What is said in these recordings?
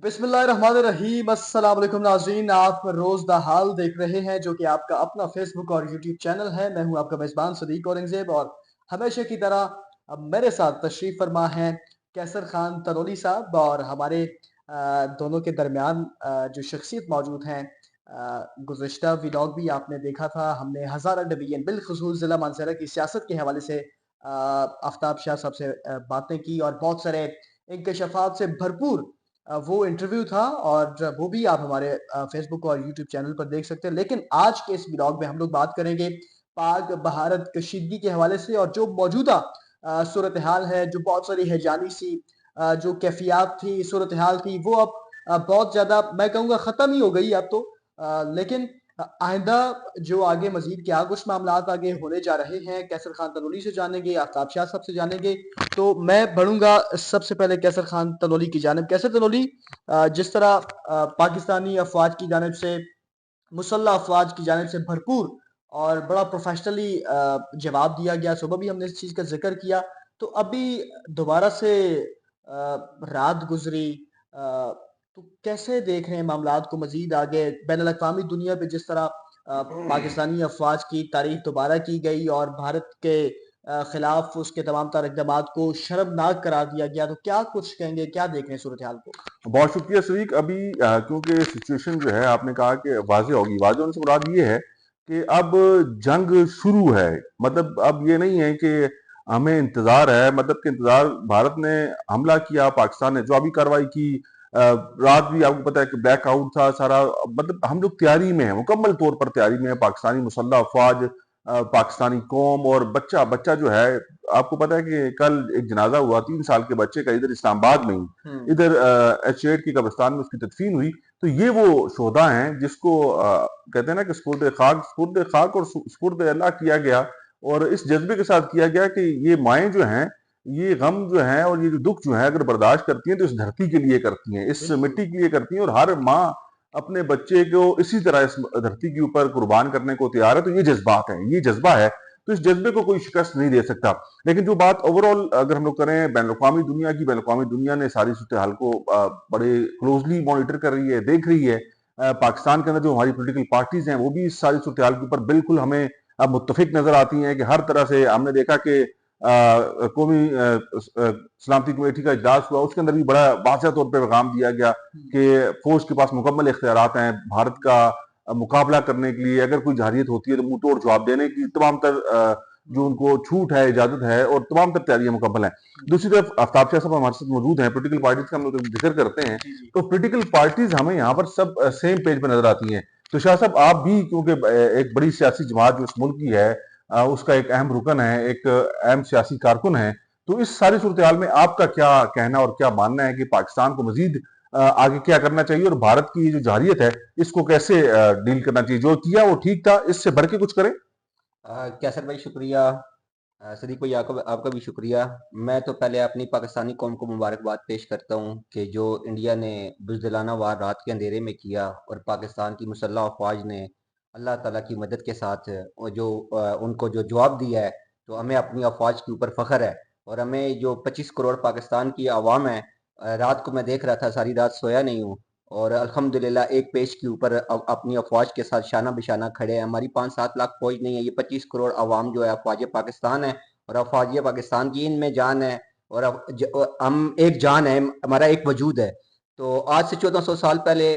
बिस्मिल्लाहिर्रहमानिर्रहीम। अस्सलाम वालेकुम नाज़रीन, आप रोज़ द हाल देख रहे हैं जो कि आपका अपना फेसबुक और यूट्यूब चैनल है। मैं हूं आपका मेज़बान सदीक औरंगज़ेब और हमेशा की तरह अब मेरे साथ तशरीफ़ फरमा हैं कैसर खान तनोली साहब और हमारे दोनों के दरमियान जो शख्सियत मौजूद हैं। गुज़िश्ता व्लॉग भी आपने देखा था, हमने हज़ारा डिवीज़न बिलख़ुसूस ज़िला मानसरा की सियासत के हवाले से आफ्ताब शाह साहब से बातें की और बहुत सारे इंकशाफ़ात से भरपूर वो इंटरव्यू था और वो भी आप हमारे फेसबुक और यूट्यूब चैनल पर देख सकते हैं। लेकिन आज के इस व्लॉग में हम लोग बात करेंगे पाक बहारत कशीदगी के हवाले से और जो मौजूदा सूरत हाल है, जो बहुत सारी हैजानी सी जो कैफियत थी, सूरत हाल थी, वो अब बहुत ज़्यादा मैं कहूँगा ख़त्म ही हो गई अब तो। लेकिन आइंदा जो आगे मज़ीद क्या कुछ मामलात आगे होने जा रहे हैं, कैसर खान तनोली से जानेंगे, आफ्ताब शाह साहब से जानेंगे। तो मैं बढ़ूँगा सबसे पहले कैसर खान तनोली की जानिब। कैसर तनोली, जिस तरह पाकिस्तानी अफ़वाज की जानिब से, मुसल्लह अफ़वाज की जानिब से भरपूर और बड़ा प्रोफ़ेशनली जवाब दिया गया, सुबह भी हमने इस चीज़ का ज़िक्र किया। तो अभी दोबारा से रात गुज़री, तो कैसे देख रहे हैं मामलात को मज़ीद आगे? बैनुल-अक़वामी दुनिया पे जिस तरह पाकिस्तानी अफ़वाज की तारीफ़ दोबारा की गई और भारत के खिलाफ उसके तमाम तर इक़दामात को शर्मनाक करार दिया गया, तो क्या कुछ कहेंगे? क्या देख रहे हैं सूरत हाल को? बहुत शुक्रिया शरीक। अभी क्योंकि सिचुएशन जो है आपने कहा कि वाज़ेह होगी, वाज़ेह होने से मुराद ये है कि अब जंग शुरू है। मतलब अब ये नहीं है कि हमें इंतज़ार है, मतलब कि इंतज़ार भारत ने हमला किया, पाकिस्तान ने जवाबी कार्रवाई की। रात भी आपको पता है कि ब्लैकआउट था सारा, मतलब हम लोग तैयारी में हैं, मुकम्मल तौर पर तैयारी में है। पाकिस्तानी मुसल्लह अफ़वाज, पाकिस्तानी कौम और बच्चा बच्चा जो है, आपको पता है कि कल एक जनाजा हुआ 3 साल के बच्चे का, इधर इस्लामाबाद में ही, हुँ। इधर H8 की कब्रिस्तान में उसकी तदफीन हुई। तो ये वो शोधा हैं जिसको कहते हैं ना कि सुपुर्द खाक और सुपुर्द अल्लाह किया गया। और इस जज्बे के साथ किया गया कि ये माएँ जो हैं, ये गम जो है और ये जो दुख जो है अगर बर्दाश्त करती हैं तो इस धरती के लिए करती हैं, इस बिल्कुल। मिट्टी के लिए करती हैं। और हर माँ अपने बच्चे को इसी तरह इस धरती के ऊपर कुर्बान करने को तैयार है। तो ये जज्बात हैं, ये जज्बा है। तो इस जज्बे को कोई शिकस्त नहीं दे सकता। लेकिन जो बात ओवरऑल अगर हम लोग करें बैनुल-अक़वामी दुनिया की, बैनुल-अक़वामी दुनिया ने सारी सूरत हाल को बड़े क्लोज़ली मॉनिटर कर रही है, देख रही है। पाकिस्तान के अंदर जो हमारी पॉलिटिकल पार्टीज़ हैं, वो भी इस सारी सूरत हाल के ऊपर बिल्कुल हमें मुत्तफ़िक नज़र आती हैं कि हर तरह से हमने देखा कि कौमी सलामती कमेटी का इजलास हुआ, उसके अंदर भी बड़ा वाज़ेह तौर पे पैगाम दिया गया हुँ। कि फ़ौज के पास मुकम्मल इख्तियारात हैं भारत का मुकाबला करने के लिए। अगर कोई जरहियत होती है तो मुंह तोड़ जवाब देने की तमाम तर जो हुँ, उनको छूट है, इजाज़त है और तमाम तर तैयारियाँ मुकम्मल हैं। हुँ। दूसरी तरफ आफ्ताब शाह साहब हमारे साथ मौजूद हैं, पॉलिटिकल पार्टीज़ का हम लोग ज़िक्र करते हैं, जी, जी। तो पॉलिटिकल पार्टीज़ हमें यहाँ पर सब सेम पेज पे नज़र आती हैं। तो शाह साहब आप भी क्योंकि एक बड़ी सियासी जमात जो इस मुल्क की है, उसका एक अहम रुकन है, एक अहम सियासी कारकुन है। तो इस सारी सूरत-ए-हाल में आपका क्या कहना और क्या मानना है कि पाकिस्तान को मज़ीद आगे क्या करना चाहिए और भारत की ये जो जारहियत है, इसको कैसे डील करना चाहिए? जो किया वो ठीक था, इससे बढ़ के कुछ करें? कैसर भाई शुक्रिया। सदीक भाई आपका आपका भी शुक्रिया। मैं तो पहले अपनी पाकिस्तानी कौम को मुबारकबाद पेश करता हूँ कि जो इंडिया ने बुज़दिलाना वार रात के अंधेरे में किया और पाकिस्तान की मुसल्लह अफ़वाज ने अल्लाह ताला की मदद के साथ उनको जो जवाब दिया है, तो हमें अपनी अफ़वाज के ऊपर फ़ख्र है। और हमें जो 25 करोड़ पाकिस्तान की आवाम है, रात को मैं देख रहा था, सारी रात सोया नहीं हूँ और अल्हम्दुलिल्लाह एक पेज के ऊपर अपनी अफ़वाज के साथ शाना बिशाना खड़े हैं। हमारी 5-7 लाख फ़ौज नहीं है, ये 25 करोड़ अवाम जो है अफ़वाज पाकिस्तान है और अफ़वाज पाकिस्तान की इनमें जान है और हम एक जान है, हमारा एक वजूद है। तो आज से 1400 साल पहले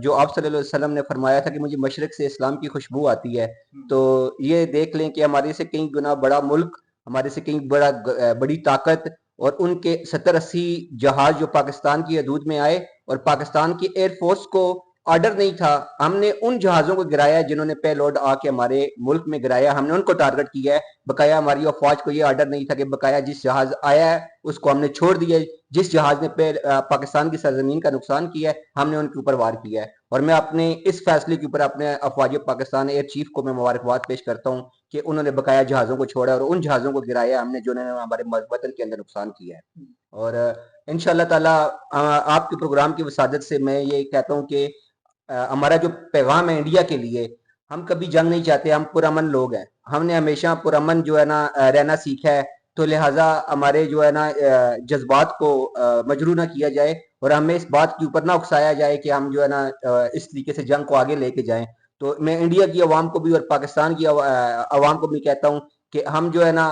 जो आप सल्लल्लाहु अलैहि वसल्लम ने फरमाया था कि मुझे मशरिक से इस्लाम की खुशबू आती है, हुँ। तो ये देख लें कि हमारे से कई गुना बड़ा मुल्क, हमारे से कई बड़ी ताकत और उनके 70-80 जहाज जो पाकिस्तान की हदूद में आए और पाकिस्तान की एयरफोर्स को ऑर्डर नहीं था, हमने उन जहाज़ों को गिराया जिन्होंने पेलोड आके हमारे मुल्क में गिराया, हमने उनको टारगेट किया है। बकाया हमारी अफवाज को ये ऑर्डर नहीं था कि बकाया जिस जहाज आया है उसको हमने छोड़ दिया है। जिस जहाज ने पाकिस्तान की सरजमीन का नुकसान किया है, हमने उनके ऊपर वार किया है। और मैं अपने इस फैसले के ऊपर अपने अफवाज पाकिस्तान एयर चीफ को मैं मुबारकबाद पेश करता हूँ कि उन्होंने बकाया जहाज़ों को छोड़ा और उन जहाज़ों को गिराया हमने जिन्होंने हमारे वतन के अंदर नुकसान किया है। हुँ। और इंशाल्लाह ताला आपके प्रोग्राम की वसादत से मैं ये कहता हूँ कि हमारा जो पैगाम है इंडिया के लिए, हम कभी जंग नहीं चाहते, हम पुरअमन लोग हैं। हमने हमेशा पुरअमन जो है ना रहना सीखा है, तो लिहाजा हमारे जो है ना जज्बात को मजरू ना किया जाए और हमें इस बात के ऊपर ना उकसाया जाए कि हम जो है ना इस तरीके से जंग को आगे लेके जाएं। तो मैं इंडिया की आवाम को भी और पाकिस्तान की आवाम को भी कहता हूँ कि हम जो है ना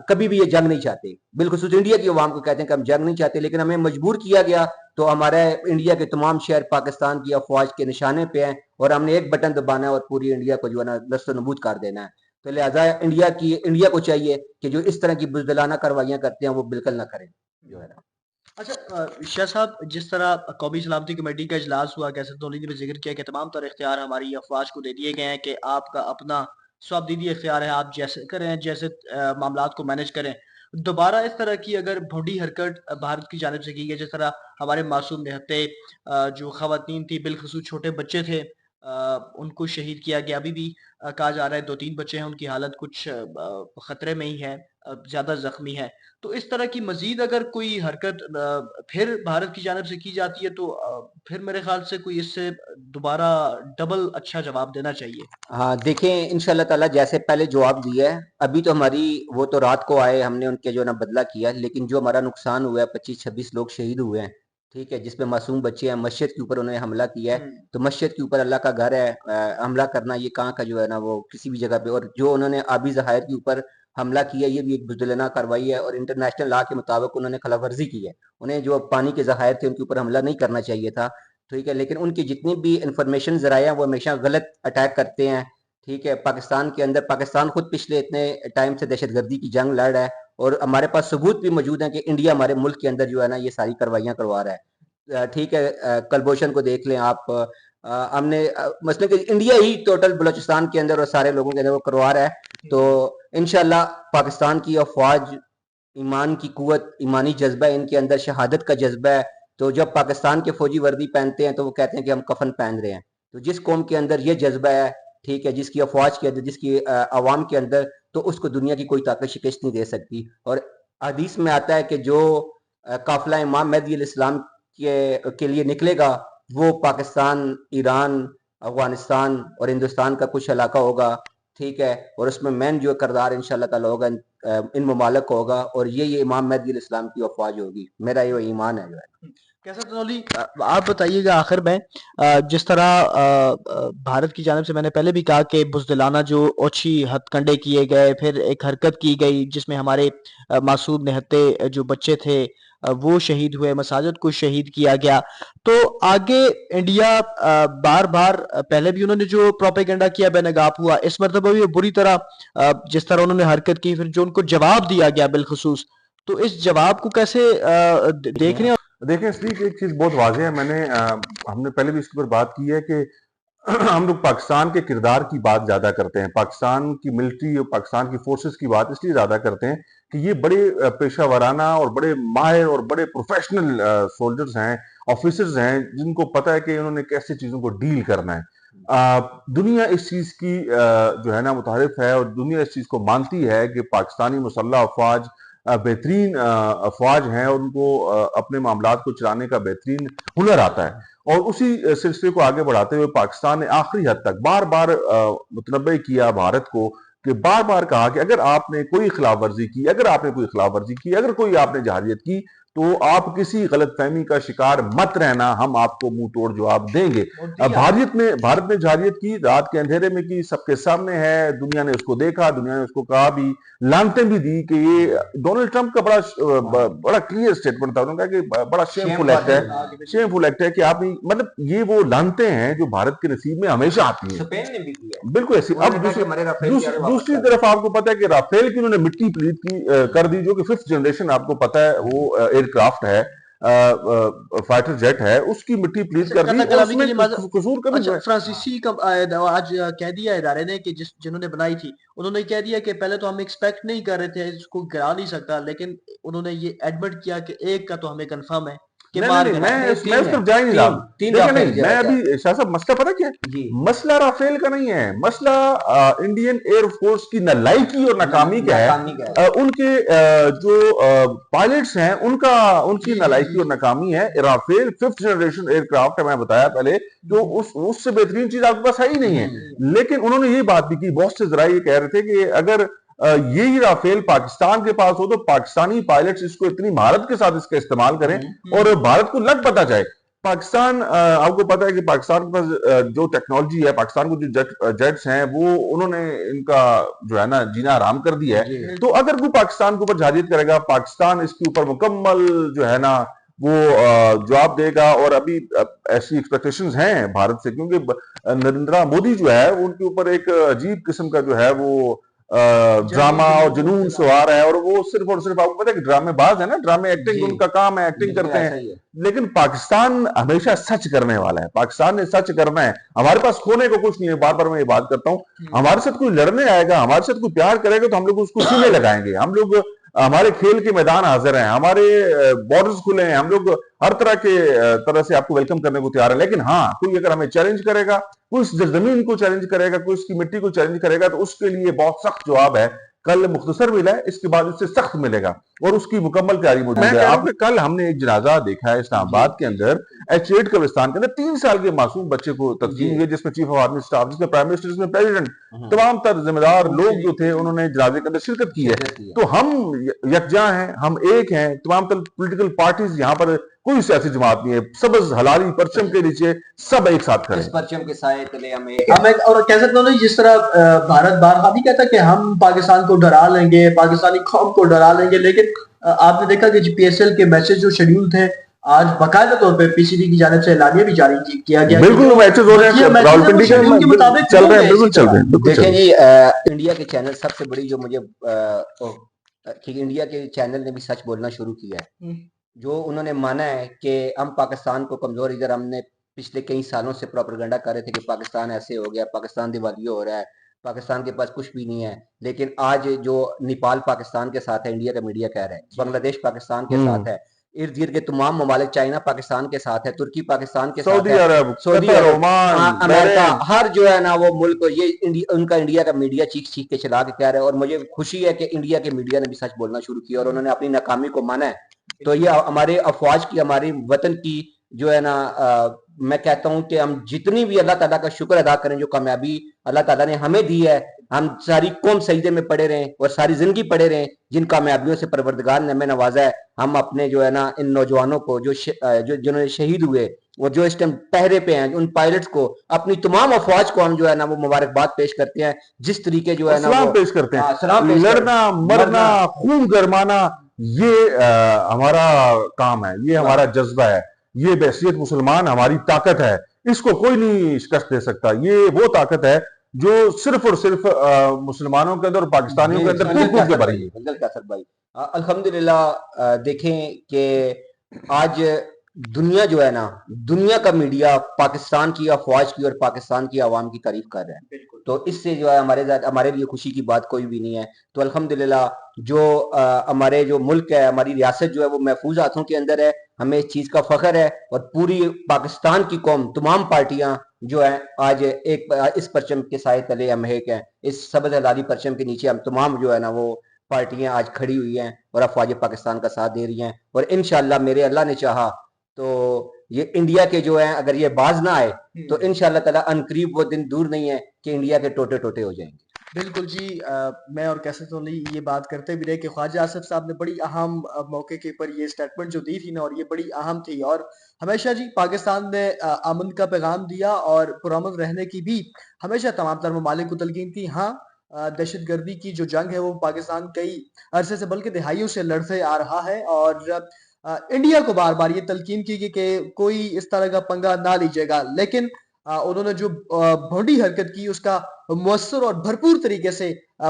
कभी भी ये जंग नहीं चाहते। बिलखुसूस इंडिया की आवाम को कहते हैं कि हम जंग नहीं चाहते, लेकिन हमें मजबूर किया गया तो हमारे इंडिया के तमाम शहर पाकिस्तान की अफवाज के निशाने पे हैं और हमने एक बटन दबाना है और पूरी इंडिया को जो है ना नस्तो-नबूद कर देना है। तो लिहाजा इंडिया को चाहिए कि जो इस तरह की बुज़दिलाना कार्रवाइयाँ करते हैं वो बिल्कुल ना करें, जो है ना। अच्छा शाह साहब, जिस तरह कौमी सलामती कमेटी का इजलास हुआ, कैसर तौली ने भी जिक्र किया कि तमाम तर इख्तियार हमारी अफवाज को दे दिए गए हैं कि आपका अपना स्वबदीदी इख्तियार है, आप जैसे करें, जैसे मामलात को मैनेज करें। दोबारा इस तरह की अगर भोंडी हरकत भारत की जानिब से की गई, जिस तरह हमारे मासूम निहत्ते जो खवातीन थी, बिलखसूस छोटे बच्चे थे, उनको शहीद किया गया। अभी भी कहा जा रहा है 2-3 बच्चे हैं, उनकी हालत कुछ खतरे में ही है, ज़्यादा ज़ख्मी है। तो इस तरह की मज़ीद अगर कोई हरकत फिर भारत की जानिब से की जाती है तो फिर मेरे ख़्याल से कोई इससे दोबारा डबल अच्छा जवाब देना चाहिए। हाँ, देखें इंशाल्लाह ताला जैसे पहले जवाब दिया है, अभी तो हमारी वो तो रात को आए, हमने उनके जो है ना बदला किया, लेकिन जो हमारा नुकसान हुआ है 25-26 लोग शहीद हुए हैं, ठीक है? जिसमें मासूम बच्चे हैं, मस्जिद के ऊपर उन्होंने हमला किया है, हुँ। तो मस्जिद के ऊपर अल्लाह का घर है, हमला करना ये कहाँ का जो है ना वो किसी भी जगह पे, और जो उन्होंने आबी ज़खायर के ऊपर हमला किया ये भी एक बुज़दिलाना कार्रवाई है और इंटरनेशनल लॉ के मुताबिक उन्होंने खिलाफवर्जी की है। उन्हें जो पानी के ज़खायर थे उनके ऊपर हमला नहीं करना चाहिए था, ठीक है? लेकिन उनकी जितनी भी इंफॉर्मेशन ज़राए हैं वो हमेशा गलत अटैक करते हैं, ठीक है? पाकिस्तान के अंदर पाकिस्तान खुद पिछले इतने टाइम से दहशतगर्दी की जंग लड़ रहा है और हमारे पास सबूत भी मौजूद हैं कि इंडिया हमारे मुल्क के अंदर जो है ना ये सारी कार्रवाइयाँ करवा रहा है। ठीक है, कुलभूषण को देख लें आप, हमने मसलन कि इंडिया ही टोटल बलूचिस्तान के अंदर और सारे लोगों के अंदर वो करवा रहा है। तो इंशाल्लाह पाकिस्तान की अफवाज ईमान की कुव्वत, ईमानी जज्बा है इनके अंदर, शहादत का जज्बा है। तो जब पाकिस्तान के फौजी वर्दी पहनते हैं तो वो कहते हैं कि हम कफन पहन रहे हैं। तो जिस कौम के अंदर ये जज्बा है, ठीक है, जिसकी अफवाज के अंदर, जिसकी अवाम के अंदर, तो उसको दुनिया की कोई ताकत शिकस्त नहीं दे सकती। और हदीस में आता है कि जो काफिला इमाम मेहदी अलैहिस्सलाम के लिए निकलेगा वो पाकिस्तान, ईरान, अफगानिस्तान और हिंदुस्तान का कुछ इलाका होगा, ठीक है? और उसमें मेन जो किरदार इंशाल्लाह ताला होगा इन ममालिक को होगा और ये इमाम मेहदी अलैहिस्सलाम की अफवाज होगी। मेरा ये ईमान है जो है। कैसर तौली, आप बताइएगा आखिर में, जिस तरह भारत की जानिब से मैंने पहले भी कहा कि बुज़दिलाना जो ओछी हथकंडे किए गए, फिर एक हरकत की गई जिसमें हमारे मासूम निहत्ते जो बच्चे थे वो शहीद हुए, मसाजिद को शहीद किया गया। तो आगे इंडिया बार-बार पहले भी उन्होंने जो प्रोपेगेंडा किया बेनकाब हुआ, इस मर्तबा भी वो बुरी तरह जिस तरह उन्होंने हरकत की, फिर जो उनको जवाब दिया गया बिलखुसूस, तो इस जवाब को कैसे देख रहे हैं? देखिए इसलिए कि एक चीज बहुत वाज़ेह है, हमने पहले भी इसके ऊपर बात की है कि हम लोग पाकिस्तान के किरदार की बात ज्यादा करते हैं, पाकिस्तान की मिलिट्री और पाकिस्तान की फोर्सेस की बात इसलिए ज्यादा करते हैं कि ये बड़े पेशा वराना और बड़े माहिर और बड़े प्रोफेशनल सोल्जर्स हैं, ऑफिसर्स हैं, जिनको पता है कि उन्होंने कैसे चीजों को डील करना है। दुनिया इस चीज की जो है ना मुतारिफ है और दुनिया इस चीज को मानती है कि पाकिस्तानी मुसल्लह अफवाज बेहतरीन अफवाज हैं और उनको अपने मामलात को चलाने का बेहतरीन हुनर आता है। और उसी सिलसिले को आगे बढ़ाते हुए पाकिस्तान ने आखिरी हद तक बार बार मुतनबे किया भारत को, कि बार बार कहा कि अगर आपने कोई खिलाफ वर्जी की, अगर कोई आपने जहारियत की, तो आप किसी गलतफहमी का शिकार मत रहना, हम आपको मुंह तोड़ जवाब देंगे। अब भारत ने जहारियत की, रात के अंधेरे में की, सबके सामने है, दुनिया ने उसको देखा, दुनिया ने उसको कहा भी, लानतें भी दी कि ये डोनाल्ड ट्रंप का बड़ा क्लियर स्टेटमेंट था, उन्होंने कहा कि बड़ा शेमफुल एक्ट है कि आप मतलब ये वो लानते हैं जो भारत के नसीब में हमेशा आती है। स्पेन ने भी किया, बिल्कुल ऐसी। अब दूसरी तरफ आपको पता है कि राफेल की उन्होंने मिट्टी प्लीत की कर दी, जो कि 5th जनरेशन आपको पता है वो एयरक्राफ्ट है, फाइटर जेट है, उसकी मिट्टी प्लीज कर दी और उसमें कसूर कभी अच्छा, फ्रांसीसी आज कह दिया इदारे ने कि जिन्होंने बनाई थी, उन्होंने कह दिया कि पहले तो हम एक्सपेक्ट नहीं कर रहे थे, इसको गिरा नहीं सकता, लेकिन उन्होंने ये एडमिट किया कि एक का तो हमें कंफर्म है कि मार नहीं, मैं उस तरफ जा ही नहीं रहा। देखिए नहीं, मैं अभी शाह साहब मसला पता क्या है? मसला राफेल का नहीं है, मसला इंडियन एयरफोर्स की नालायकी और नाकामी का है। उनके जो पायलट्स हैं उनकी नालायकी और नाकामी है। राफेल 5th जनरेशन एयरक्राफ्ट है, मैं बताया पहले, जो उससे बेहतरीन चीज आपके पास है ही नहीं है। लेकिन उन्होंने ये बात भी की, बहुत से जरा ये कह रहे थे कि अगर यही राफेल पाकिस्तान के पास हो तो पाकिस्तानी पायलट्स इसको इतनी महारत के साथ इसका इस्तेमाल करें और भारत को लग पता जाए। पाकिस्तान, आपको पता है कि पाकिस्तान के पास जो टेक्नोलॉजी है, पाकिस्तान को जो जेट्स हैं वो उन्होंने इनका जो है ना जीना आराम कर दिया है। तो अगर कोई पाकिस्तान के ऊपर जहाजियत करेगा, पाकिस्तान इसके ऊपर मुकम्मल जो है ना वो जवाब देगा। और अभी ऐसी एक्सपेक्टेशंस हैं भारत से, क्योंकि नरेंद्र मोदी जो है उनके ऊपर एक अजीब किस्म का जो है वो ड्रामा और जुनून सवार है, और वो सिर्फ और सिर्फ आपको पता है कि ड्रामेबाज है ना, ड्रामे एक्टिंग उनका काम है, एक्टिंग करते हैं। लेकिन पाकिस्तान हमेशा सच करने वाला है, पाकिस्तान ने सच करना है। हमारे पास खोने को कुछ नहीं है, बार बार मैं ये बात करता हूं। हमारे साथ कोई लड़ने आएगा, हमारे साथ कोई प्यार करेगा तो हम लोग उसको सीने लगाएंगे। हम लोग, हमारे खेल के मैदान हाजिर हैं, हमारे बॉर्डर्स खुले हैं, हम लोग हर तरह से आपको वेलकम करने को तैयार है। लेकिन हाँ, कोई अगर हमें चैलेंज करेगा, कोई इस जमीन को चैलेंज करेगा, कोई इसकी मिट्टी को चैलेंज करेगा, तो उसके लिए बहुत सख्त जवाब है। कल मुख्तसर मिला है, इसके बाद इससे सख्त मिलेगा और उसकी मुकम्मल तैयारी मौजूद है। आपने कल हमने एक जनाजा देखा है इस्लामाबाद के अंदर, H8 कब्रिस्तान के अंदर 3 साल के मासूम बच्चे को तकसीम हुई, जिसमें चीफ ऑफ आर्मी स्टाफ, जिसमें प्राइम मिनिस्टर, जिसमें प्रेसिडेंट, तमाम तर जिम्मेदार लोग जो थे उन्होंने जनाजे के अंदर शिरकत की है। तो हम यकजा हैं, हम एक हैं, तमाम तर पोलिटिकल पार्टीज, यहाँ पर कोई सियासी जमात नहीं है, सबज हलाली परचम के नीचे सब एक साथ खड़े। इस परचम के साए तले हम और कह सकते हो जिस तरह भारत बार भी कहता है कि हम पाकिस्तान को डरा लेंगे, पाकिस्तानी कौम को डरा लेंगे, लेकिन आपने देखा कि PSL के मैचेस जो शेड्यूल थे, आज बाकायदा तौर पे PCB की जानिब से ऐलानिया भी जारी किया गया। बिल्कुल मैचेस हो रहे हैं, रावलपिंडी के मुताबिक चल रहे हैं, बिल्कुल चल रहे हैं। देखें जी, इंडिया के चैनल सबसे बड़ी जो मुझे कि इंडिया के चैनल ने भी सच बोलना शुरू किया है। जो उन्होंने माना है कि हम पाकिस्तान को कमजोर, इधर हमने पिछले कई सालों से प्रोपेगेंडा कर रहे थे कि पाकिस्तान ऐसे हो गया, पाकिस्तान दिवालिया हो रहा है, पाकिस्तान के पास कुछ भी नहीं है। लेकिन आज जो नेपाल पाकिस्तान के साथ है, इंडिया का मीडिया कह रहा है, बांग्लादेश पाकिस्तान के साथ है, इर्द गिर्द के तमाम ममालिक, चाइना पाकिस्तान के साथ है, तुर्की पाकिस्तान के साथ है, सऊदी अरब, अमेरिका, हर जो है ना वो मुल्क, ये उनका इंडिया का मीडिया चीख चीख के चला के कह रहा है। और मुझे खुशी है कि इंडिया के मीडिया ने भी सच बोलना शुरू किया और उन्होंने अपनी नाकामी को माना है। तो ये हमारे अफवाज की, हमारी वतन की जो है ना, मैं कहता हूं कि हम जितनी भी अल्लाह ताला का शुक्र अदा करें, जो कामयाबी अल्लाह ताला ने हमें दी है, हम सारी कौम सजदे में पड़े रहें और सारी जिंदगी पड़े रहें, जिन कामयाबियों से परवरदिगार ने हमें नवाजा है। हम अपने जो है ना इन नौजवानों को जिन्होंने शहीद हुए और जो इस टाइम पहरे पे हैं, उन पायलट्स को, अपनी तमाम अफवाज को हम जो है ना वो मुबारकबाद पेश करते हैं। जिस तरीके जो है ना वो पेश करते हैं, लड़ना मरना खून गरमाना, ये हमारा काम है, ये हमारा जज्बा है, ये बहसियत मुसलमान हमारी ताकत है, इसको कोई नहीं शिकस्त दे सकता। ये वो ताकत है जो सिर्फ और सिर्फ मुसलमानों के अंदर और पाकिस्तानियों के अंदर कूद के भरी है। अल्हम्दुलिल्लाह, देखें कि आज दुनिया जो है ना, दुनिया का मीडिया पाकिस्तान की अफवाज की और पाकिस्तान की आवाम की तारीफ कर रहे हैं। तो इससे जो है हमारे लिए खुशी की बात कोई भी नहीं है। तो अल्हम्दुलिल्लाह जो हमारे जो मुल्क है, हमारी रियासत जो है वो महफूज हाथों के अंदर है, हमें इस चीज का फख्र है। और पूरी पाकिस्तान की कौम, तमाम पार्टियां जो है आज एक इस परचम के साए तले हम एक हैं, इस सबज हलाली परचम के नीचे हम तमाम जो है ना वो पार्टियां आज खड़ी हुई हैं और अफवाज पाकिस्तान का साथ दे रही हैं। और इंशाल्लाह मेरे अल्लाह ने चाहा तो ये इंडिया के जो है, अगर ये बाज ना आए तो इंशाल्लाह ताला अनकरीब वो दिन दूर नहीं है कि इंडिया के टोटे टोटे हो जाएंगे। बिल्कुल जी, मैं और कैसे तो नहीं ये बात करते भी रहे कि ख्वाजा आसिफ साहब ने बड़ी अहम मौके के ऊपर ये स्टेटमेंट जो दी थी ना, और ये बड़ी अहम थी। और हमेशा जी पाकिस्तान ने अमन का पैगाम दिया और पुरअमन रहने की भी हमेशा तमाम तर ममालिक को तलकीन की। हाँ, दहशत गर्दी की जो जंग है वो पाकिस्तान कई अरसे से बल्कि दिहाइयों से लड़ते आ रहा है, और इंडिया को बार बार ये तलकीन की कि कोई इस तरह का पंगा ना लीजिएगा। लेकिन उन्होंने जो भोंडी हरकत की उसका मुअस्सर और भरपूर तरीके से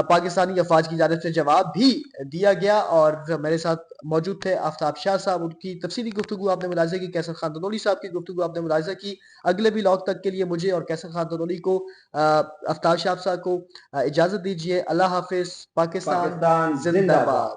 पाकिस्तानी अफवाज की जानिब से जवाब भी दिया गया। और मेरे साथ मौजूद थे आफ्ताब शाह साहब, उनकी तफसीली गुफ्तगू आपने मुलाहिजा की, कैसर खान तनोली साहब की गुफ्तगू आपने मुलाहिजा की। अगले व्लॉग तक के लिए मुझे और कैसर खान तनोली को, आफ्ताब शाह साहब को इजाजत दीजिए। अल्लाह हाफिज। पाकिस्तान जिंदाबाद।